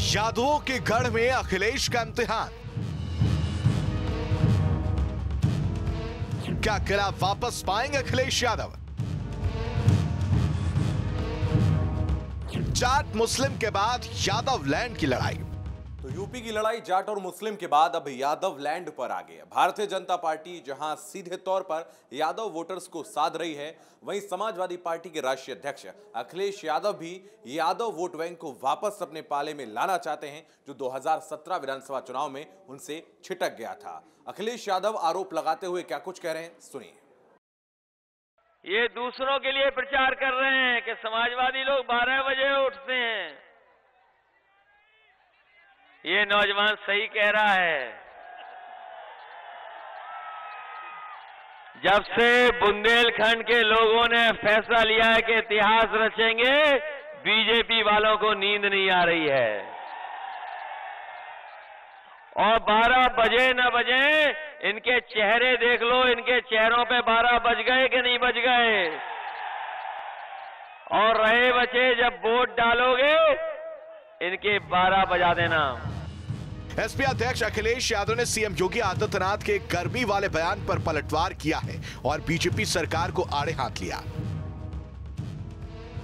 यादवों के गढ़ में अखिलेश का इम्तिहान। क्या किला वापस पाएंगे अखिलेश यादव? जाट मुस्लिम के बाद यादव लैंड की लड़ाई। तो यूपी की लड़ाई जाट और मुस्लिम के बाद अब यादव लैंड पर आ गई है। भारतीय जनता पार्टी जहां सीधे तौर पर यादव वोटर्स को साध रही है, वहीं समाजवादी पार्टी के राष्ट्रीय अध्यक्ष अखिलेश यादव भी यादव वोट बैंक को वापस अपने पाले में लाना चाहते हैं, जो 2017 विधानसभा चुनाव में उनसे छिटक गया था। अखिलेश यादव आरोप लगाते हुए क्या कुछ कह रहे हैं, सुनिए। ये दूसरों के लिए प्रचार कर रहे हैं कि समाजवादी लोग 12 बजे उठते हैं। ये नौजवान सही कह रहा है। जब से बुंदेलखंड के लोगों ने फैसला लिया है कि इतिहास रचेंगे, बीजेपी वालों को नींद नहीं आ रही है। और 12 बजे न बजे, इनके चेहरे देख लो, इनके चेहरों पे 12 बज गए कि नहीं बज गए। और रहे बचे जब वोट डालोगे, इनके 12 बजा देना। एसपी अध्यक्ष अखिलेश यादव ने सीएम योगी आदित्यनाथ के गर्मी वाले बयान पर पलटवार किया है और बीजेपी सरकार को आड़े हाथ लिया।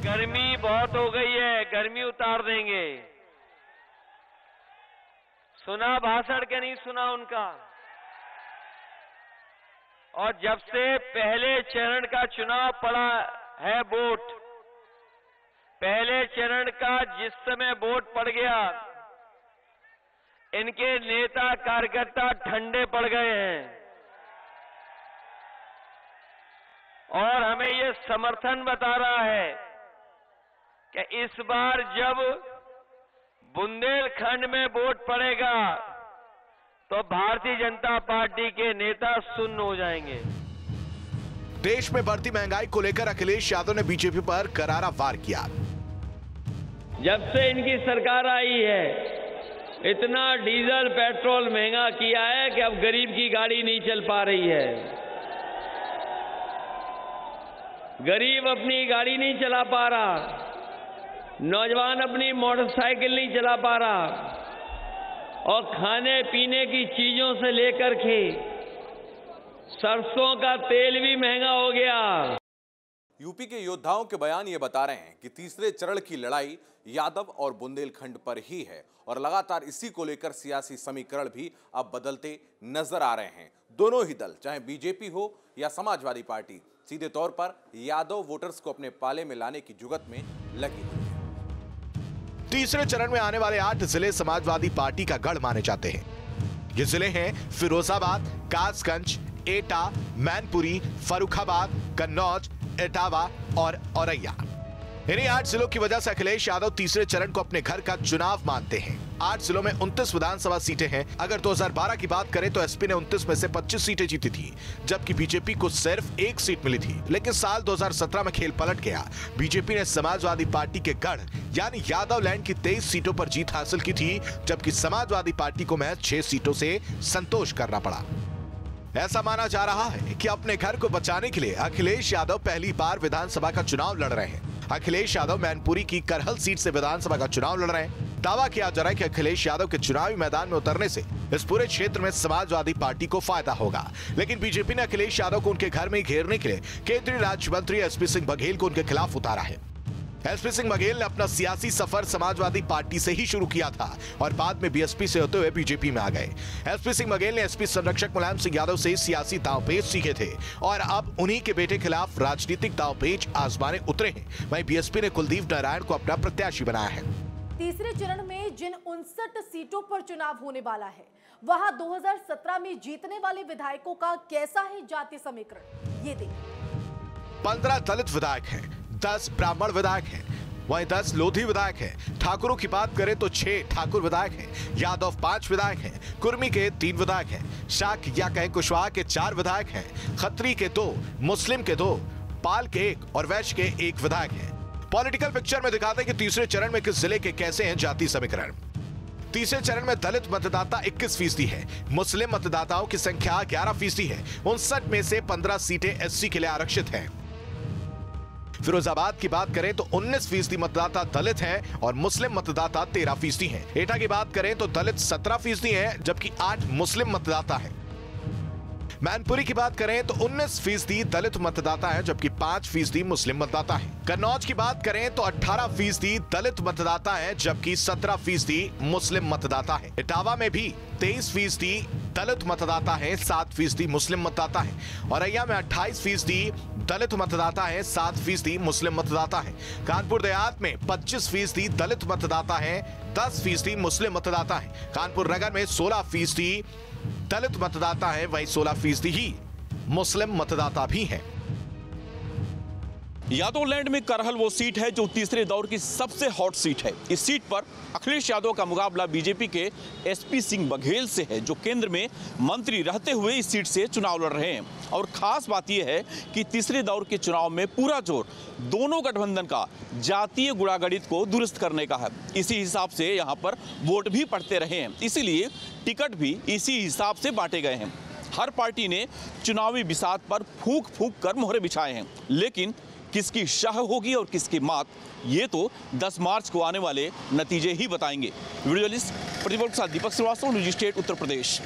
गर्मी बहुत हो गई है, गर्मी उतार देंगे। सुना भाषण के नहीं सुना उनका। और जब से पहले चरण का चुनाव पड़ा है वोट, पहले चरण का जिस समय वोट पड़ गया, इनके नेता कार्यकर्ता ठंडे पड़ गए हैं। और हमें ये समर्थन बता रहा है कि इस बार जब बुंदेलखंड में वोट पड़ेगा तो भारतीय जनता पार्टी के नेता सुन्न हो जाएंगे। देश में बढ़ती महंगाई को लेकर अखिलेश यादव ने बीजेपी पर करारा वार किया। जब से इनकी सरकार आई है, इतना डीजल पेट्रोल महंगा किया है कि अब गरीब की गाड़ी नहीं चल पा रही है। गरीब अपनी गाड़ी नहीं चला पा रहा, नौजवान अपनी मोटरसाइकिल नहीं चला पा रहा, और खाने पीने की चीजों से लेकर के सरसों का तेल भी महंगा हो गया। यूपी के योद्धाओं के बयान ये बता रहे हैं कि तीसरे चरण की लड़ाई यादव और बुंदेलखंड पर ही है, और लगातार इसी को लेकर सियासी समीकरण भी अब बदलते नजर आ रहे हैं। दोनों ही दल, चाहे बीजेपी हो या समाजवादी पार्टी, सीधे तौर पर यादव वोटर्स को अपने पाले में लाने की जुगत में लगी हुई है। तीसरे चरण में आने वाले 8 जिले समाजवादी पार्टी का गढ़ माने जाते हैं। ये जिले हैं फिरोजाबाद, कासगंज, एटा, मैनपुरी, फर्रुखाबाद, कन्नौज, इटावा और औरैया। इन्हीं 8 जिलों की वजह से अखिलेश यादव तीसरे चरण को अपने घर का चुनाव मानते हैं। 8 जिलों में 29 विधानसभा सीटें हैं। अगर 2012 की बात करें तो एसपी ने 29 में से 25 सीटें जीती थी, जबकि बीजेपी को सिर्फ 1 सीट मिली थी। लेकिन साल 2017 में खेल पलट गया। बीजेपी ने समाजवादी पार्टी के गढ़ यानी यादव लैंड की 23 सीटों पर जीत हासिल की थी, जबकि समाजवादी पार्टी को महज 6 सीटों से संतोष करना पड़ा। ऐसा माना जा रहा है कि अपने घर को बचाने के लिए अखिलेश यादव पहली बार विधानसभा का चुनाव लड़ रहे हैं। अखिलेश यादव मैनपुरी की करहल सीट से विधानसभा का चुनाव लड़ रहे हैं। दावा किया जा रहा है कि अखिलेश यादव के चुनावी मैदान में उतरने से इस पूरे क्षेत्र में समाजवादी पार्टी को फायदा होगा। लेकिन बीजेपी ने अखिलेश यादव को उनके घर में घेरने के लिए केंद्रीय राज्य मंत्री एसपी सिंह बघेल को उनके खिलाफ उतारा है। एसपी सिंह बघेल ने अपना सियासी सफर समाजवादी पार्टी से ही शुरू किया था और बाद में बीएसपी से होते हुए बीजेपी में आ गए। एसपी सिंह बघेल ने एसपी संरक्षक मुलायम सिंह यादव से सियासी दांवपेच सीखे थे और अब उन्हीं के बेटे खिलाफ राजनीतिक दांवपेच आजमाने उतरे हैं। वहीं बीएसपी ने कुलदीप नारायण को अपना प्रत्याशी बनाया है। तीसरे चरण में जिन 59 सीटों पर चुनाव होने वाला है, वहां 2017 में जीतने वाले विधायकों का कैसा है जाति समीकरण, ये देखिए। 15 दलित विधायक हैं, 10 ब्राह्मण विधायक हैं, वहीं 10 लोधी विधायक हैं। ठाकुरों की बात करें तो 6 ठाकुर विधायक हैं, यादव 5 विधायक हैं, कुर्मी के 3 विधायक हैं, शाक या कहें कुशवाहा के 4 विधायक हैं, खत्री के 2, मुस्लिम के 2, पाल के 1 और वैश्य के 1 विधायक हैं। पॉलिटिकल पिक्चर में दिखाते हैं कि तीसरे चरण में किस जिले के कैसे हैं जाति समीकरण। तीसरे चरण में दलित मतदाता 21% है, मुस्लिम मतदाताओं की संख्या 11% है। 59 में से 15 सीटें एससी के लिए आरक्षित हैं। फिरोजाबाद की बात करें तो 19% मतदाता दलित हैं और मुस्लिम मतदाता 13% हैं। एटा की बात करें तो दलित 17% हैं, जबकि 8 मुस्लिम मतदाता हैं। मैनपुरी की बात करें तो 19% दलित मतदाता हैं, जबकि 5% मुस्लिम मतदाता हैं। कन्नौज की बात करें तो 18% दलित मतदाता हैं, जबकि 17% मुस्लिम मतदाता हैं। इटावा में भी 23% दलित मतदाता हैं, 7% मुस्लिम मतदाता हैं। औरैया में 28% दलित मतदाता हैं, 7% मुस्लिम मतदाता हैं। कानपुर देहात में 25% दलित मतदाता हैं, 10% मुस्लिम मतदाता हैं। कानपुर नगर में 16% दलित मतदाता हैं, वहीं 16% ही मुस्लिम मतदाता भी हैं। यादवलैंड में करहल वो सीट है जो तीसरे दौर की सबसे हॉट सीट है। इस सीट पर अखिलेश यादव का मुकाबला बीजेपी के एसपी सिंह बघेल से है, जो केंद्र में मंत्री रहते हुए इस सीट से चुनाव लड़ रहे हैं। और खास बात यह है कि तीसरे दौर के चुनाव में पूरा जोर दोनों गठबंधन का जातीय गुणागणित को दुरुस्त करने का है। इसी हिसाब से यहाँ पर वोट भी पड़ते रहे हैं, इसीलिए टिकट भी इसी हिसाब से बांटे गए हैं। हर पार्टी ने चुनावी बिसात पर फूंक फूंक कर मोहरे बिछाए हैं, लेकिन किसकी शाह होगी और किसकी मात, ये तो 10 मार्च को आने वाले नतीजे ही बताएंगे। वीडियो जर्नलिस्ट प्रतिपक्ष के साथ दीपक श्रीवास्तव, न्यूज़ स्टेट उत्तर प्रदेश।